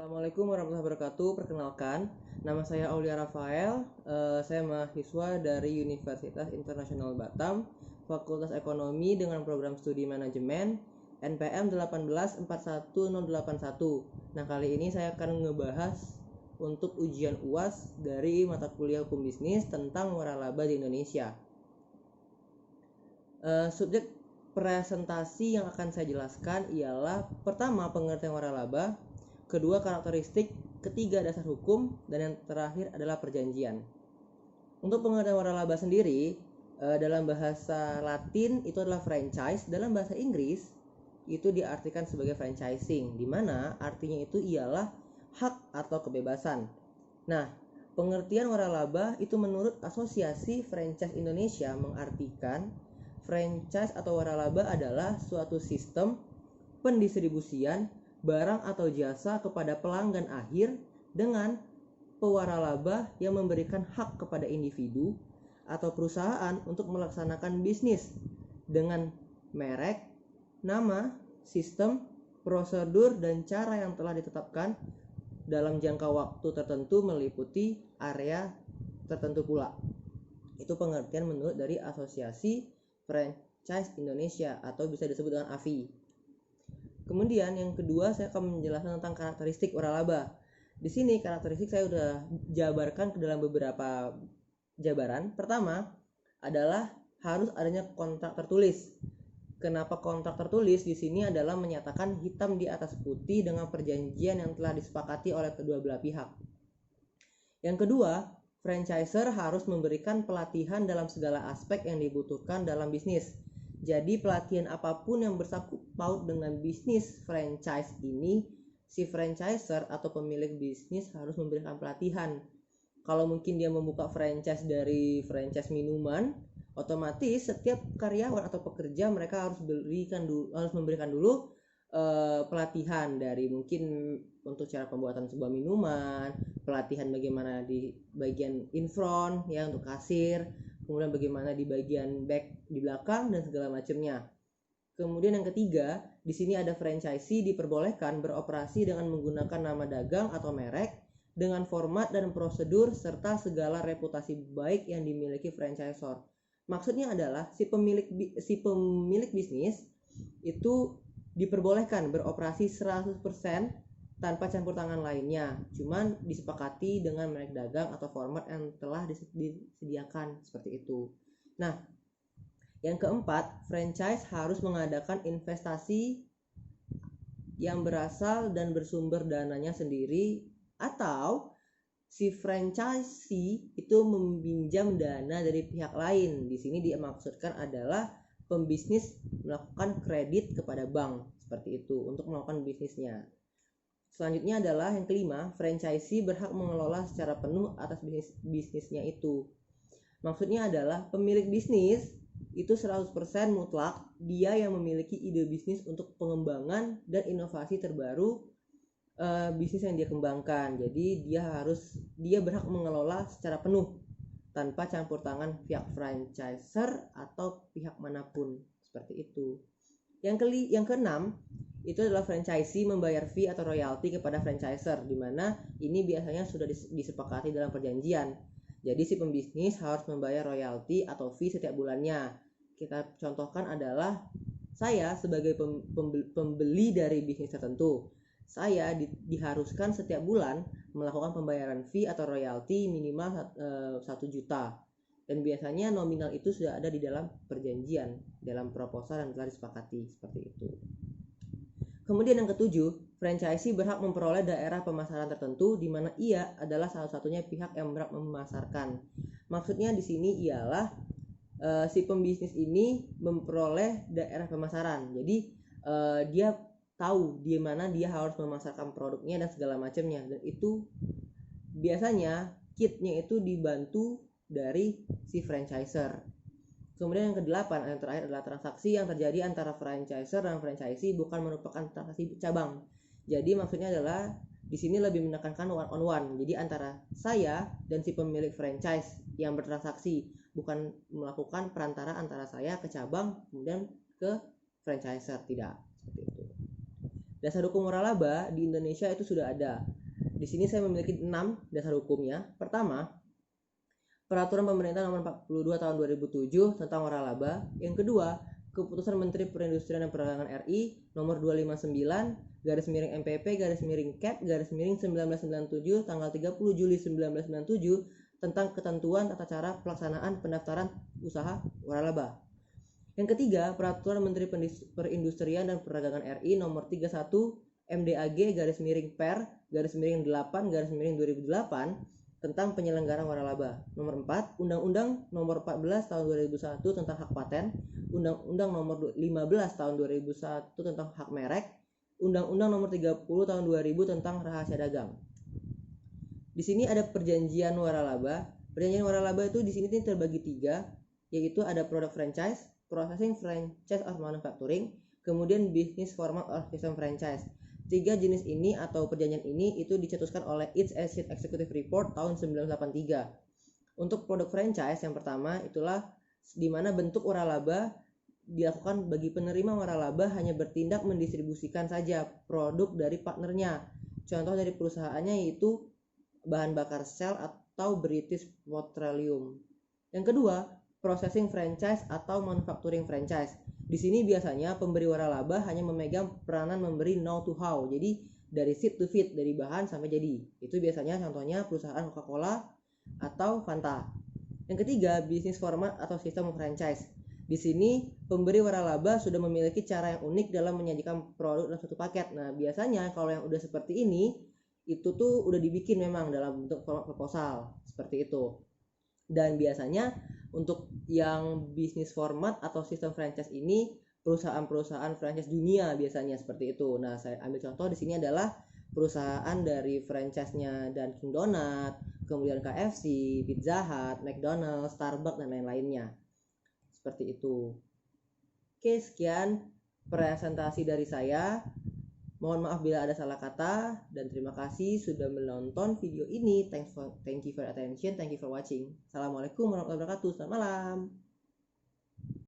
Assalamualaikum warahmatullahi wabarakatuh. Perkenalkan, nama saya Aulia Rafael. Saya mahasiswa dari Universitas Internasional Batam, Fakultas Ekonomi dengan program studi manajemen NPM 1841081. Nah, kali ini saya akan ngebahas untuk ujian UAS dari mata kuliah Hukum Bisnis tentang waralaba di Indonesia. Subjek presentasi yang akan saya jelaskan ialah pertama, pengertian waralaba, kedua, karakteristik, ketiga, dasar hukum, dan yang terakhir adalah perjanjian. Untuk pengertian waralaba sendiri, dalam bahasa Latin itu adalah franchise, dalam bahasa Inggris itu diartikan sebagai franchising, di mana artinya itu ialah hak atau kebebasan. Nah, pengertian waralaba itu menurut Asosiasi Franchise Indonesia mengartikan franchise atau waralaba adalah suatu sistem pendistribusian barang atau jasa kepada pelanggan akhir dengan pewaralaba yang memberikan hak kepada individu atau perusahaan untuk melaksanakan bisnis dengan merek, nama, sistem, prosedur, dan cara yang telah ditetapkan dalam jangka waktu tertentu meliputi area tertentu pula. Itu pengertian menurut dari Asosiasi Franchise Indonesia atau bisa disebut dengan AFI. Kemudian yang kedua, saya akan menjelaskan tentang karakteristik waralaba. Di sini karakteristik saya sudah jabarkan ke dalam beberapa jabaran. Pertama adalah harus adanya kontrak tertulis. Kenapa kontrak tertulis? Di sini adalah menyatakan hitam di atas putih dengan perjanjian yang telah disepakati oleh kedua belah pihak. Yang kedua, franchiser harus memberikan pelatihan dalam segala aspek yang dibutuhkan dalam bisnis. Jadi pelatihan apapun yang bersangkut paut dengan bisnis franchise ini, si franchiser atau pemilik bisnis harus memberikan pelatihan. Kalau mungkin dia membuka franchise dari franchise minuman, otomatis setiap karyawan atau pekerja mereka harus memberikan dulu pelatihan dari mungkin untuk cara pembuatan sebuah minuman, pelatihan bagaimana di bagian in front ya untuk kasir, kemudian bagaimana di bagian back di belakang dan segala macamnya. Kemudian yang ketiga, di sini ada franchisee diperbolehkan beroperasi dengan menggunakan nama dagang atau merek dengan format dan prosedur serta segala reputasi baik yang dimiliki franchisor. Maksudnya adalah si pemilik bisnis itu diperbolehkan beroperasi 100% tanpa campur tangan lainnya, cuman disepakati dengan merek dagang atau format yang telah disediakan seperti itu. Nah, yang keempat, franchise harus mengadakan investasi yang berasal dan bersumber dananya sendiri, atau si franchisee itu meminjam dana dari pihak lain. Di sini dimaksudkan adalah pembisnis melakukan kredit kepada bank seperti itu untuk melakukan bisnisnya. Selanjutnya adalah yang kelima, franchisee berhak mengelola secara penuh atas bisnisnya itu. Maksudnya adalah pemilik bisnis itu 100% mutlak dia yang memiliki ide bisnis untuk pengembangan dan inovasi terbaru bisnis yang dia kembangkan. Jadi dia berhak mengelola secara penuh tanpa campur tangan pihak franchiser atau pihak manapun seperti itu. Yang keenam, itu adalah franchisee membayar fee atau royalti kepada franchiser, di mana ini biasanya sudah disepakati dalam perjanjian. Jadi si pembisnis harus membayar royalti atau fee setiap bulannya. Kita contohkan adalah saya sebagai pembeli dari bisnis tertentu, saya diharuskan setiap bulan melakukan pembayaran fee atau royalti minimal 1 juta. Dan biasanya nominal itu sudah ada di dalam perjanjian, dalam proposal yang telah disepakati seperti itu. Kemudian yang ketujuh, franchisee berhak memperoleh daerah pemasaran tertentu di mana ia adalah salah satunya pihak yang berhak memasarkan. Maksudnya di sini ialah si pembisnis ini memperoleh daerah pemasaran. Jadi dia tahu di mana dia harus memasarkan produknya dan segala macamnya. Dan itu biasanya kitnya itu dibantu dari si franchiser. Kemudian yang kedelapan, yang terakhir adalah transaksi yang terjadi antara franchiser dan franchisee bukan merupakan transaksi cabang. Jadi maksudnya adalah di sini lebih menekankan one on one. Jadi antara saya dan si pemilik franchise yang bertransaksi, bukan melakukan perantara antara saya ke cabang kemudian ke franchiser, tidak seperti itu. Dasar hukum waralaba di Indonesia itu sudah ada. Di sini saya memiliki 6 dasar hukumnya. Pertama, Peraturan Pemerintah Nomor 42 Tahun 2007 tentang waralaba. Yang kedua, Keputusan Menteri Perindustrian dan Perdagangan RI Nomor 259/MPP/Cap/1997 tanggal 30 Juli 1997 tentang ketentuan tata cara pelaksanaan pendaftaran usaha waralaba. Yang ketiga, Peraturan Menteri Perindustrian dan Perdagangan RI Nomor 31 MDAG/Per/8/2008 tentang penyelenggaraan waralaba. Nomor 4, Undang-Undang Nomor 14 Tahun 2001 tentang hak paten, Undang-Undang Nomor 15 Tahun 2001 tentang hak merek, Undang-Undang Nomor 30 Tahun 2000 tentang rahasia dagang. Di sini ada perjanjian waralaba. Perjanjian waralaba itu di sini terbagi 3, yaitu ada product franchise, processing franchise or manufacturing, kemudian business format or system franchise. 3 jenis ini atau perjanjian ini itu dicetuskan oleh East Asian Executive Report tahun 1983. Untuk produk franchise yang pertama itulah di mana bentuk waralaba dilakukan bagi penerima waralaba hanya bertindak mendistribusikan saja produk dari partnernya. Contoh dari perusahaannya yaitu bahan bakar Shell atau British Petroleum. Yang kedua, processing franchise atau manufacturing franchise. Di sini biasanya pemberi waralaba hanya memegang peranan memberi know to how. Jadi dari seed to feed, dari bahan sampai jadi. Itu biasanya contohnya perusahaan Coca-Cola atau Fanta. Yang ketiga, bisnis format atau sistem franchise. Di sini pemberi waralaba sudah memiliki cara yang unik dalam menyajikan produk dalam satu paket. Nah, biasanya kalau yang udah seperti ini itu tuh udah dibikin memang dalam bentuk format proposal seperti itu. Dan biasanya untuk yang bisnis format atau sistem franchise ini perusahaan-perusahaan franchise dunia biasanya seperti itu. Nah, saya ambil contoh di sini adalah perusahaan dari franchise-nya Dunkin Donut, kemudian KFC, Pizza Hut, McDonald's, Starbucks dan lain-lainnya. Seperti itu. Oke, sekian presentasi dari saya. Mohon maaf bila ada salah kata dan terima kasih sudah menonton video ini. Thank you for attention. Thank you for watching. Assalamualaikum warahmatullahi wabarakatuh. Selamat malam.